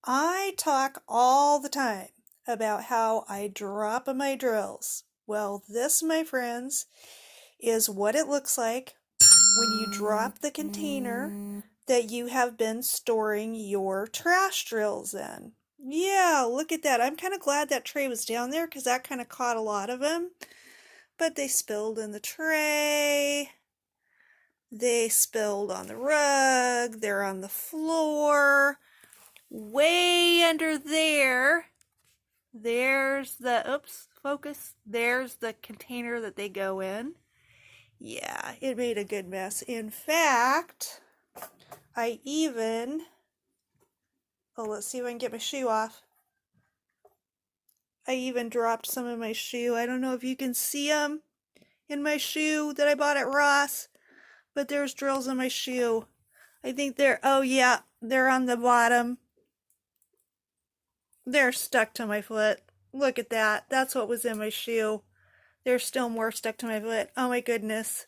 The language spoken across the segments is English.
I talk all the time about how I drop my drills. Well, this, my friends, is what it looks like when you drop the container that you have been storing your trash drills in. Yeah, look at that. I'm kind of glad that tray was down there because that kind of caught a lot of them. But they spilled in the tray. They spilled on the rug. They're on the floor. Way under there, there's the, oops, focus. There's the container that they go in. Yeah, it made a good mess. In fact, I even, oh, let's see if I can get my shoe off. I even dropped some in my shoe. I don't know if you can see them in my shoe that I bought at Ross, but there's drills in my shoe. I think they're, oh yeah, they're on the bottom. They're stuck to my foot. Look at that. That's what was in my shoe. There's still more stuck to my foot. Oh my goodness.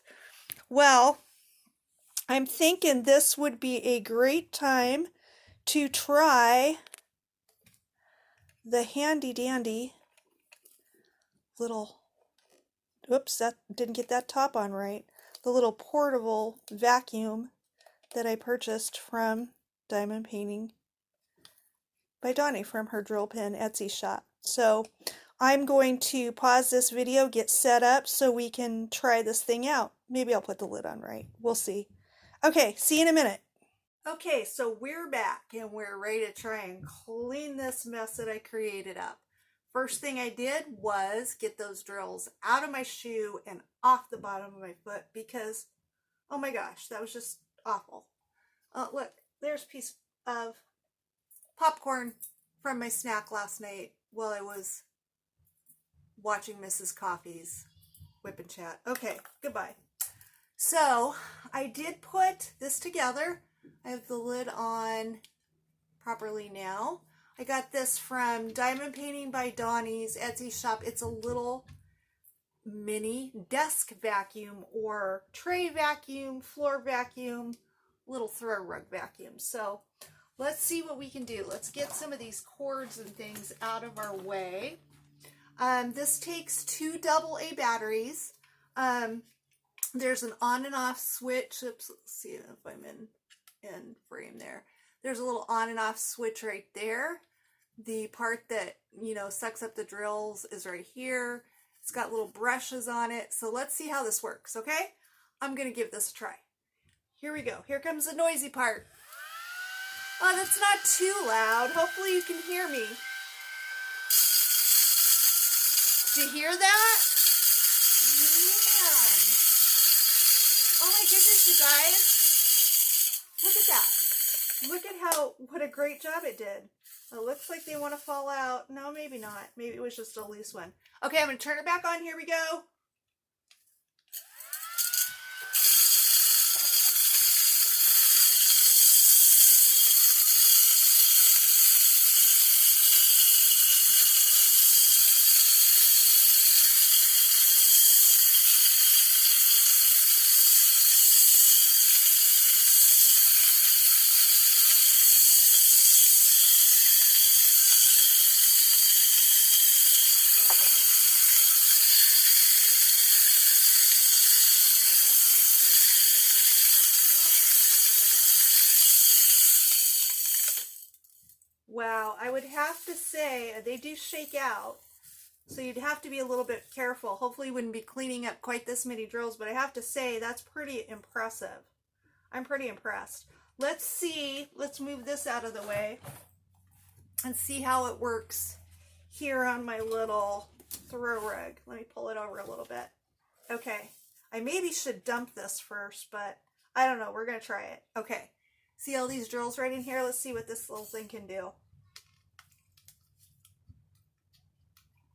Well, I'm thinking this would be a great time to try the handy dandy little, oops, that didn't get that top on right. The little portable vacuum that I purchased from Diamond Painting by Doni from her drill pin Etsy shop. So I'm going to pause this video, get set up so we can try this thing out. Maybe I'll put the lid on right. We'll see. Okay, see you in a minute. Okay, so we're back and we're ready to try and clean this mess that I created up. First thing I did was get those drills out of my shoe and off the bottom of my foot because, oh my gosh, that was just awful. Look, there's a piece of popcorn from my snack last night while I was watching Mrs. Coffee's Whip and Chat. Okay, goodbye. So I did put this together. I have the lid on properly now. I got this from Diamond Painting by Doni's Etsy shop. It's a little mini desk vacuum or tray vacuum, floor vacuum, little throw rug vacuum. So let's see what we can do. Let's get some of these cords and things out of our way. This takes 2 AA batteries. There's an on and off switch. Oops, let's see if I'm in frame there. There's a little on and off switch right there. The part that, you know, sucks up the drills is right here. It's got little brushes on it. So let's see how this works, okay? I'm going to give this a try. Here we go. Here comes the noisy part. Oh, that's not too loud. Hopefully you can hear me. Did you hear that? Man. Oh my goodness, you guys. Look at that. Look at what a great job it did. It looks like they want to fall out. No, maybe not. Maybe it was just a loose one. Okay, I'm going to turn it back on. Here we go. Wow, I would have to say they do shake out, so you'd have to be a little bit careful. Hopefully you wouldn't be cleaning up quite this many drills, but I have to say that's pretty impressive. I'm pretty impressed. Let's see, let's move this out of the way and see how it works here on my little throw rug. Let me pull it over a little bit. Okay, I maybe should dump this first, but I don't know. We're going to try it. Okay, see all these drills right in here? Let's see what this little thing can do.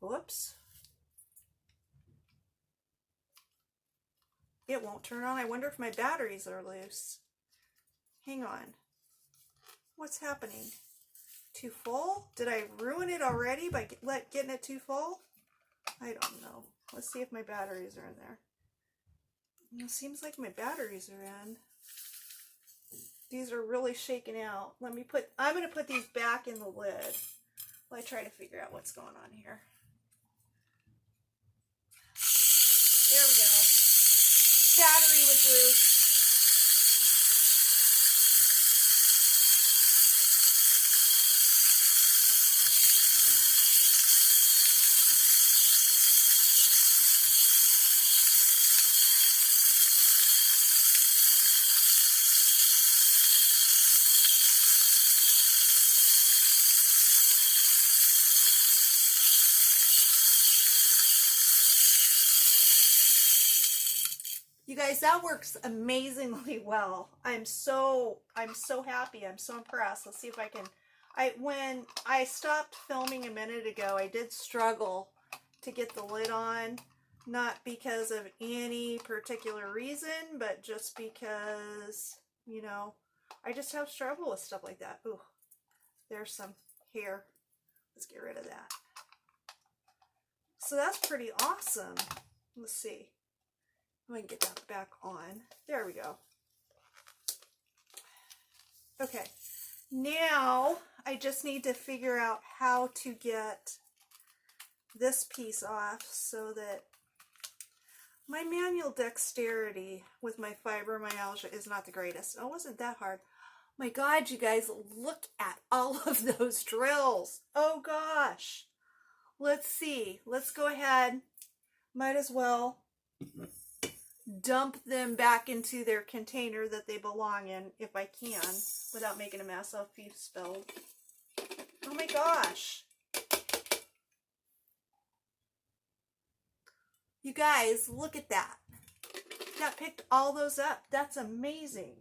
Whoops. It won't turn on. I wonder if my batteries are loose. Hang on. What's happening? Too full? Did I ruin it already by getting it too full? I don't know. Let's see if my batteries are in there. It seems like my batteries are in. These are really shaking out. I'm going to put these back in the lid while I try to figure out what's going on here. There we go. Battery was loose. You guys, that works amazingly well. I'm so happy. I'm so impressed. Let's see if I can. When I stopped filming a minute ago, I did struggle to get the lid on, not because of any particular reason, but just because, you know, I just have struggle with stuff like that. Ooh, there's some hair. Let's get rid of that. So that's pretty awesome. Let's see. I'm going to get that back on. There we go. Okay. Now I just need to figure out how to get this piece off so that my manual dexterity with my fibromyalgia is not the greatest. Oh, it wasn't that hard. My God, you guys, look at all of those drills. Oh gosh. Let's see. Let's go ahead. Might as well dump them back into their container that they belong in if I can without making a mess. Oh, beef spilled. Oh my gosh. You guys, look at that. That picked all those up. That's amazing.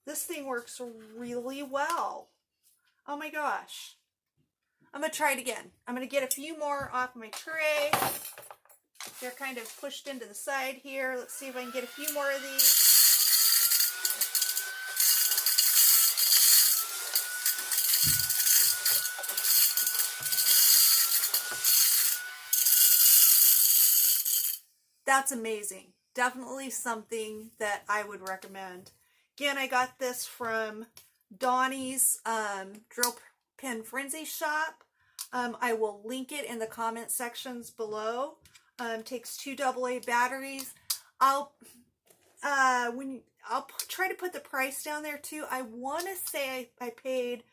This thing works really well. Oh my gosh. I'm going to try it again. I'm going to get a few more off my tray. They're kind of pushed into the side here. Let's see if I can get a few more of these. That's amazing. Definitely something that I would recommend. Again, I got this from Doni's Drill Pin Frenzy shop. I will link it in the comment sections below. Takes 2 AA batteries. I'll try to put the price down there too. I want to say I paid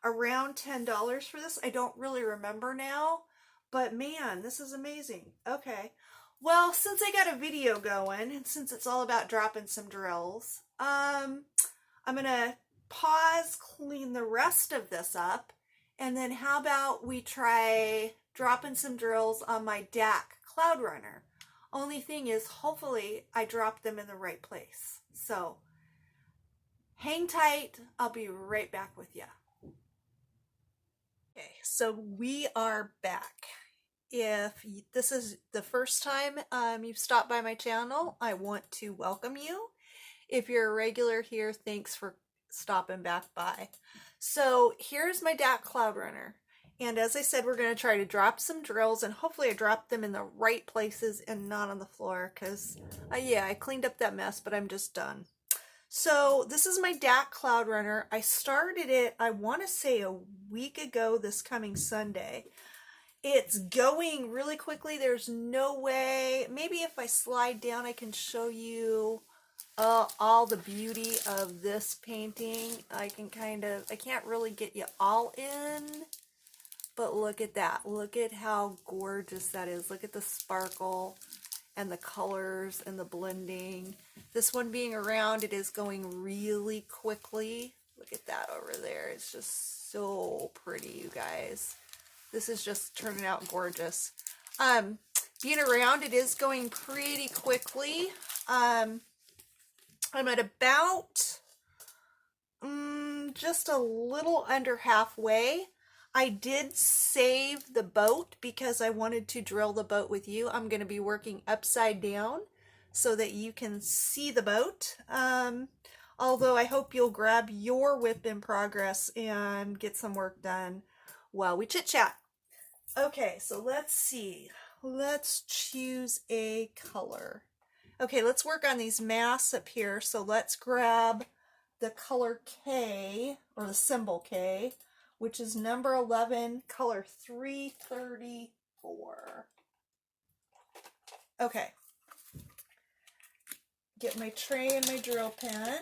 around $10 for this. I don't really remember now, but man, this is amazing. Okay. Well, since I got a video going, and since it's all about dropping some drills, I'm going to pause, clean the rest of this up, and then how about we try dropping some drills on my DAC Cloud Runner. Only thing is, hopefully I drop them in the right place. So hang tight. I'll be right back with you. Okay, so we are back. If this is the first time you've stopped by my channel, I want to welcome you. If you're a regular here, thanks for stopping back by. So here's my DAC Cloud Runner. And as I said, we're going to try to drop some drills, and hopefully I drop them in the right places and not on the floor because, yeah, I cleaned up that mess, but I'm just done. So this is my DAC Cloud Runner. I started it, I want to say a week ago this coming Sunday. It's going really quickly. There's no way. Maybe if I slide down, I can show you all the beauty of this painting. I can't really get you all in. But look at that. Look at how gorgeous that is. Look at the sparkle and the colors and the blending. This one being around, it is going really quickly. Look at that over there. It's just so pretty, you guys. This is just turning out gorgeous. Being around, it is going pretty quickly. I'm at about just a little under halfway. I did save the boat because I wanted to drill the boat with you. I'm going to be working upside down so that you can see the boat. Although I hope you'll grab your whip in progress and get some work done while we chit chat. Okay, so let's see. Let's choose a color. Okay, let's work on these masks up here. So let's grab the color K, or the symbol K, which is number 11, color 334. Okay. Get my tray and my drill pen.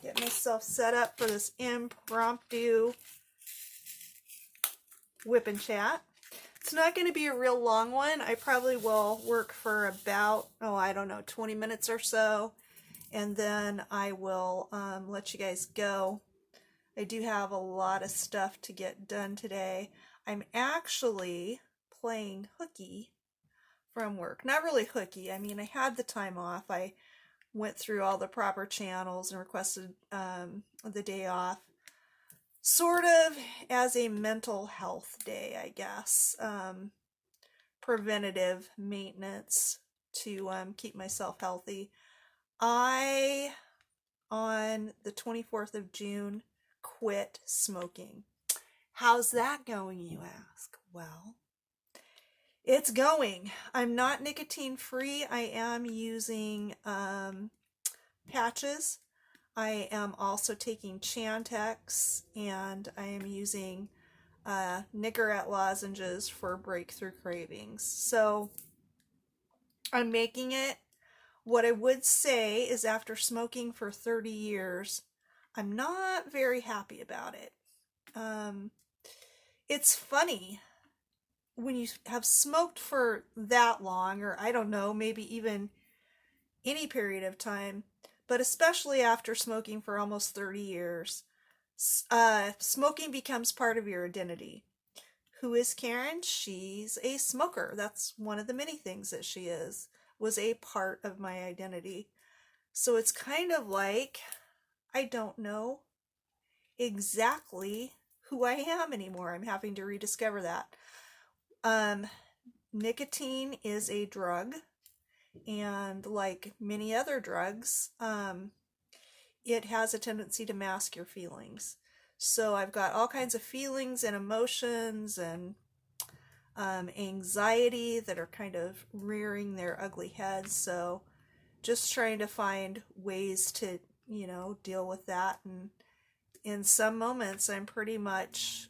Get myself set up for this impromptu whip and chat. It's not going to be a real long one. I probably will work for about, I don't know, 20 minutes or so. And then I will let you guys go. I do have a lot of stuff to get done today. I'm actually playing hooky from work. Not really hooky. I mean, I had the time off. I went through all the proper channels and requested the day off. Sort of as a mental health day, I guess. Preventative maintenance to keep myself healthy. I, on the 24th of June, quit smoking. How's that going, you ask? Well, it's going. I'm not nicotine free. I am using patches. I am also taking Chantix, and I am using Nicorette lozenges for breakthrough cravings. So I'm making it. What I would say is, after smoking for 30 years, I'm not very happy about it. It's funny, when you have smoked for that long, or I don't know, maybe even any period of time, but especially after smoking for almost 30 years, smoking becomes part of your identity. Who is Karen? She's a smoker. That's one of the many things that she was a part of my identity. So it's kind of like I don't know exactly who I am anymore. I'm having to rediscover that. Nicotine is a drug, and like many other drugs, it has a tendency to mask your feelings. So I've got all kinds of feelings and emotions and anxiety that are kind of rearing their ugly heads. So just trying to find ways to, deal with that. And in some moments, I'm pretty much,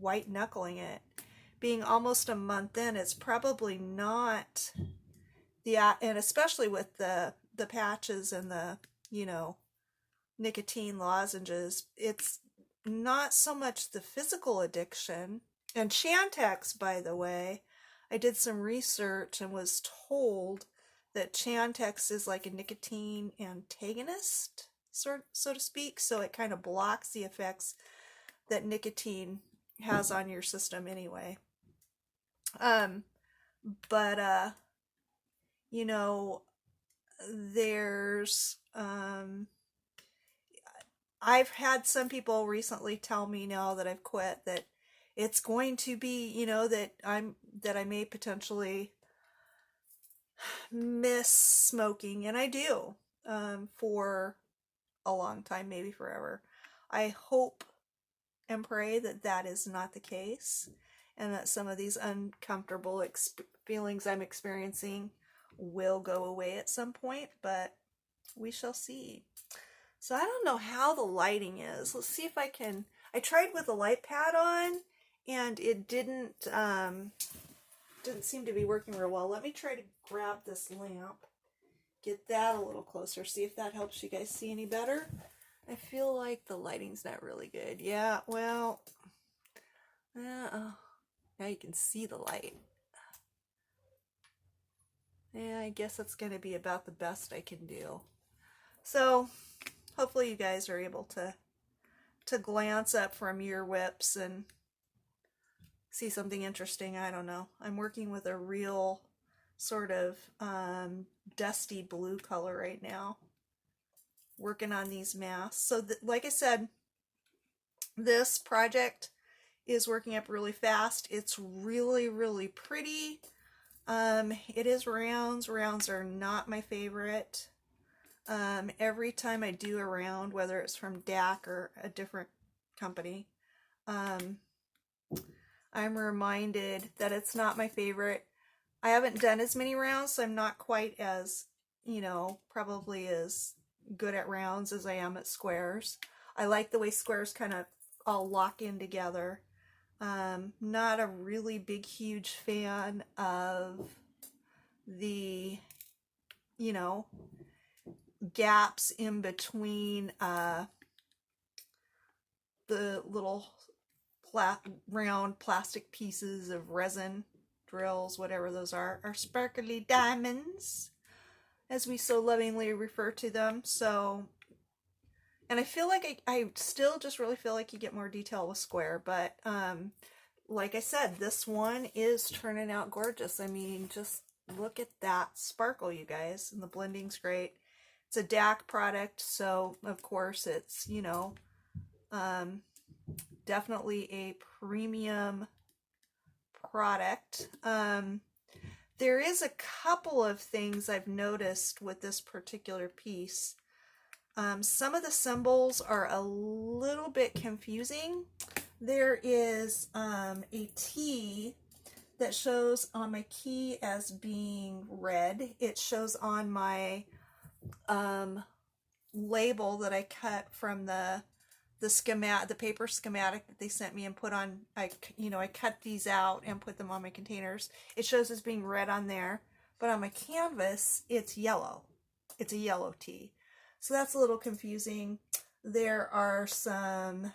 white knuckling it. Being almost a month in, it's probably not and especially with the patches and the, nicotine lozenges, it's not so much the physical addiction. And Chantix, by the way, I did some research and was told that Chantix is like a nicotine antagonist, so to speak. So it kind of blocks the effects that nicotine has on your system anyway. But there's I've had some people recently tell me, now that I've quit, that it's going to be, that I may potentially miss smoking, and I do, for a long time, maybe forever. I hope and pray that that is not the case, and that some of these uncomfortable feelings I'm experiencing will go away at some point, but we shall see. So I don't know how the lighting is. Let's see if I tried with the light pad on, and it didn't seem to be working real well. Let me try to grab this lamp, get that a little closer, see if that helps you guys see any better. I feel like the lighting's not really good. Yeah, well, now you can see the light. Yeah, I guess that's going to be about the best I can do. So hopefully you guys are able to glance up from your whips and see something interesting. I don't know. I'm working with a real sort of dusty blue color right now, working on these masks. So like I said, this project is working up really fast. It's really, really pretty. It is rounds. Rounds are not my favorite. Every time I do a round, whether it's from DAC or a different company, I'm reminded that it's not my favorite, I haven't done as many rounds, so I'm not quite as, you know, probably as good at rounds as I am at squares. I like the way squares kind of all lock in together. Not a really big, huge fan of the, you know, gaps in between the little round plastic pieces of resin drills, whatever those are sparkly diamonds, as we so lovingly refer to them. So, and I feel like I still just really feel like you get more detail with square, but like I said, this one is turning out gorgeous. I mean, just look at that sparkle, you guys, and the blending's great. It's a DAC product, so of course it's, you know, definitely a premium product. There is a couple of things I've noticed with this particular piece. Some of the symbols are a little bit confusing. There is a T that shows on my key as being red. It shows on my label that I cut from the paper schematic that they sent me and put on. I cut these out and put them on my containers. It shows as being red on there, but on my canvas it's yellow. It's a yellow T, so that's a little confusing. There are some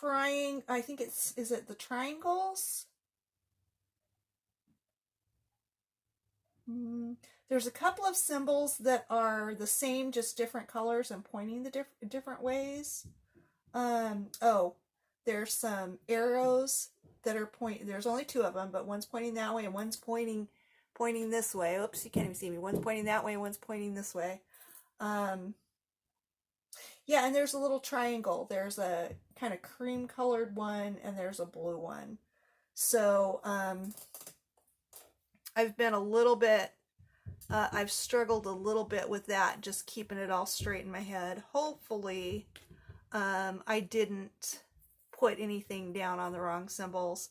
I think is it the triangles? There's a couple of symbols that are the same, just different colors and pointing the different ways. Oh, there's some arrows that are pointing. There's only two of them, but one's pointing that way and one's pointing this way. Oops, you can't even see me. One's pointing that way and one's pointing this way. Yeah, and there's a little triangle. There's a kind of cream colored one and there's a blue one. So, I've been a little bit, I've struggled a little bit with that, just keeping it all straight in my head. Hopefully, I didn't put anything down on the wrong symbols.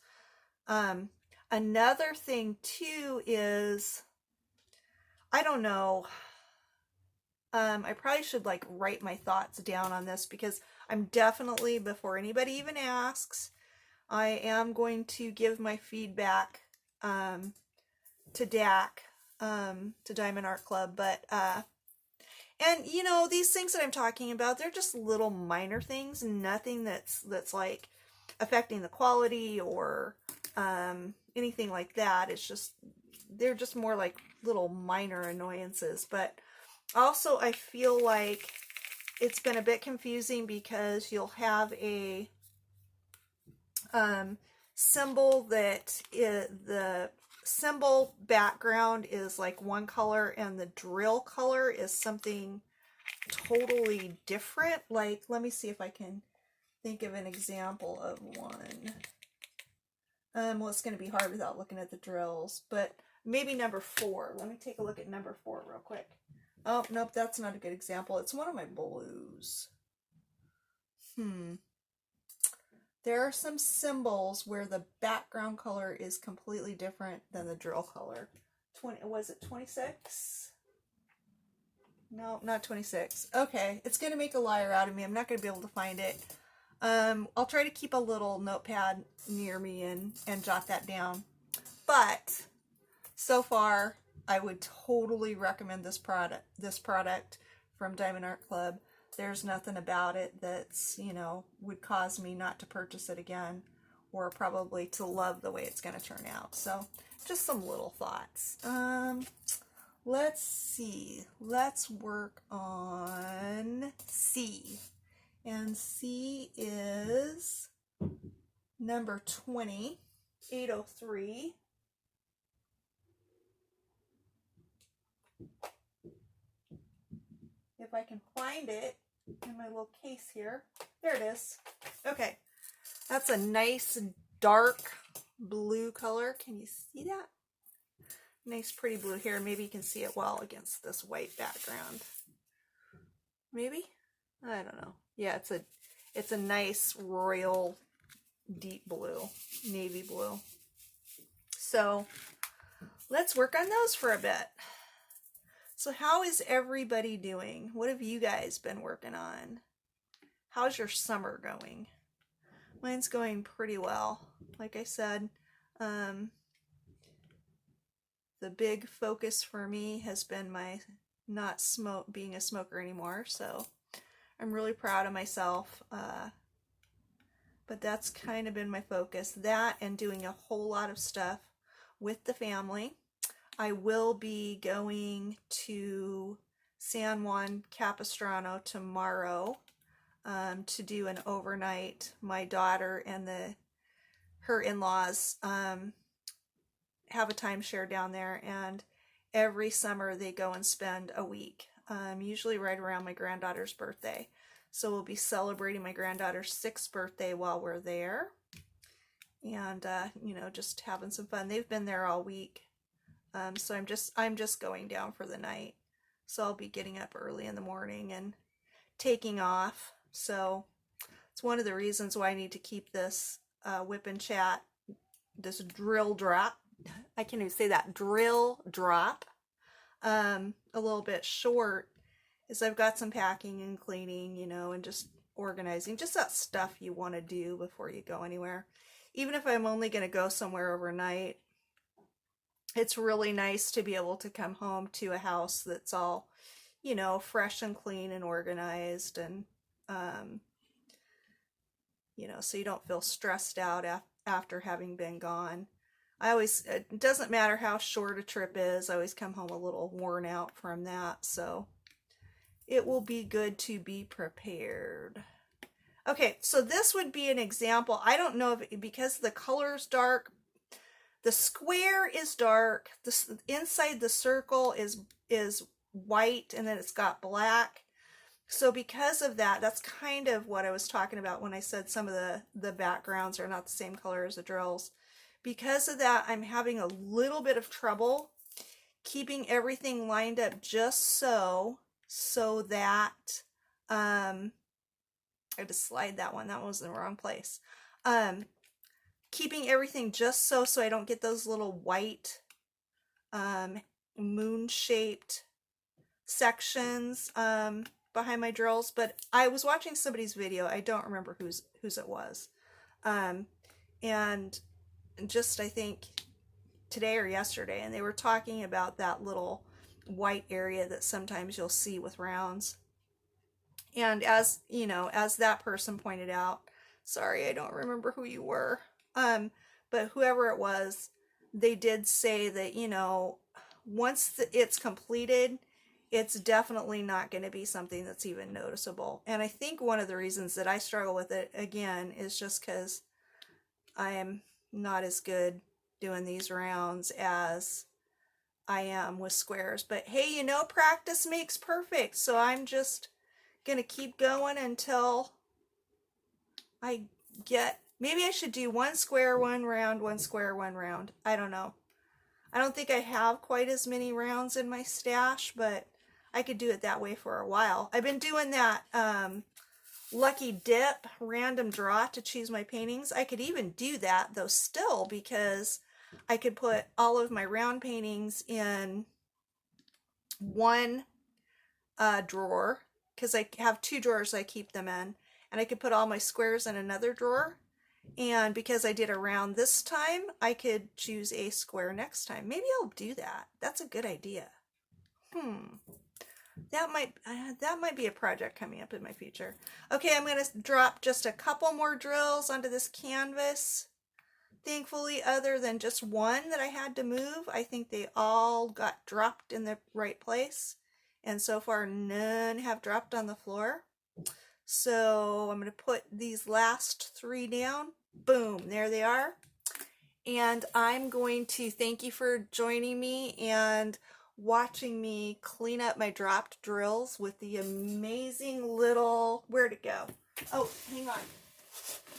Another thing too is, I don't know, I probably should like write my thoughts down on this, because I'm definitely, before anybody even asks, I am going to give my feedback to DAC, to Diamond Art Club, but and you know, these things that I'm talking about, they're just little minor things, nothing that's like affecting the quality or anything like that. It's just, they're just more like little minor annoyances. But also I feel like it's been a bit confusing, because you'll have a symbol that the symbol background is like one color and the drill color is something totally different. Like, let me see if I can think of an example of one. Well, it's going to be hard without looking at the drills, but maybe number 4. Let me take a look at number 4 real quick. Oh, nope, that's not a good example. It's one of my blues. There are some symbols where the background color is completely different than the drill color. Was it 26? No, not 26. Okay, it's going to make a liar out of me. I'm not going to be able to find it. I'll try to keep a little notepad near me and jot that down. But so far, I would totally recommend this product from Diamond Art Club. There's nothing about it that's, you know, would cause me not to purchase it again, or probably to love the way it's going to turn out. So just some little thoughts. Let's see. Let's work on C. And C is number 20, 803. If I can find it in my little case here. There it is. Okay. That's a nice dark blue color. Can you see that? Nice pretty blue here. Maybe you can see it well against this white background. Maybe? I don't know. Yeah, it's a nice royal deep blue, navy blue. So let's work on those for a bit. So how is everybody doing? What have you guys been working on? How's your summer going? Mine's going pretty well. Like I said, the big focus for me has been my not being a smoker anymore. So I'm really proud of myself. But that's kind of been my focus. That and doing a whole lot of stuff with the family. I will be going to San Juan Capistrano tomorrow to do an overnight. My daughter and her in-laws have a timeshare down there, and every summer they go and spend a week, usually right around my granddaughter's birthday. So we'll be celebrating my granddaughter's 6th birthday while we're there, and you know, just having some fun. They've been there all week, so I'm just going down for the night. So I'll be getting up early in the morning and taking off. So it's one of the reasons why I need to keep this whip and chat, this drill drop. I can't even say that, drill drop, a little bit short, is I've got some packing and cleaning, you know, and just organizing, just that stuff you want to do before you go anywhere. Even if I'm only going to go somewhere overnight, it's really nice to be able to come home to a house that's all, you know, fresh and clean and organized, and you know, so you don't feel stressed out after having been gone. It doesn't matter how short a trip is, I always come home a little worn out from that, so it will be good to be prepared. Okay, so this would be an example. I don't know if, because the color's dark, the square is dark, inside the circle is white, and then it's got black. So because of that, that's kind of what I was talking about when I said some of the backgrounds are not the same color as the drills. Because of that, I'm having a little bit of trouble keeping everything lined up just so that, I had to slide that one was in the wrong place. Keeping everything just so I don't get those little white moon-shaped sections behind my drills. But I was watching somebody's video, I don't remember whose it was, and just, I think today or yesterday, and they were talking about that little white area that sometimes you'll see with rounds. And as you know, as that person pointed out, sorry, I don't remember who you were, but whoever it was, they did say that, you know, once it's completed, it's definitely not going to be something that's even noticeable. And I think one of the reasons that I struggle with it, again, is just because I am not as good doing these rounds as I am with squares. But hey, you know, practice makes perfect. So I'm just gonna keep going until I get, maybe I should do 1 square, 1 round, 1 square, 1 round. I don't know. I don't think I have quite as many rounds in my stash, but I could do it that way for a while. I've been doing that lucky dip random draw to choose my paintings. I could even do that though still, because I could put all of my round paintings in one drawer, because I have 2 drawers I keep them in, and I could put all my squares in another drawer. And because I did a round this time, I could choose a square next time. Maybe I'll do that. That's a good idea. That might be a project coming up in my future. Okay, I'm going to drop just a couple more drills onto this canvas. Thankfully, other than just one that I had to move, I think they all got dropped in the right place. And so far, none have dropped on the floor. So I'm going to put these last 3 down. Boom, there they are. And I'm going to thank you for joining me and watching me clean up my dropped drills with the amazing little, where'd it go? Oh, hang on.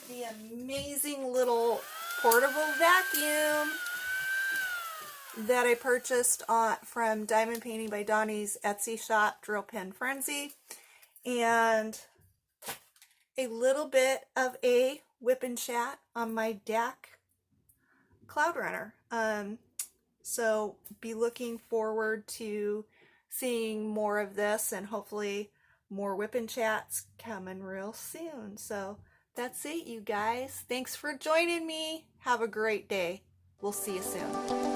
The amazing little portable vacuum that I purchased from Diamond Painting by Doni's Etsy shop, Drill Pen Frenzy, and a little bit of a whip and chat on my DAC Cloud Runner. So be looking forward to seeing more of this, and hopefully more whipping chats coming real soon. So that's it, you guys. Thanks for joining me. Have a great day. We'll see you soon.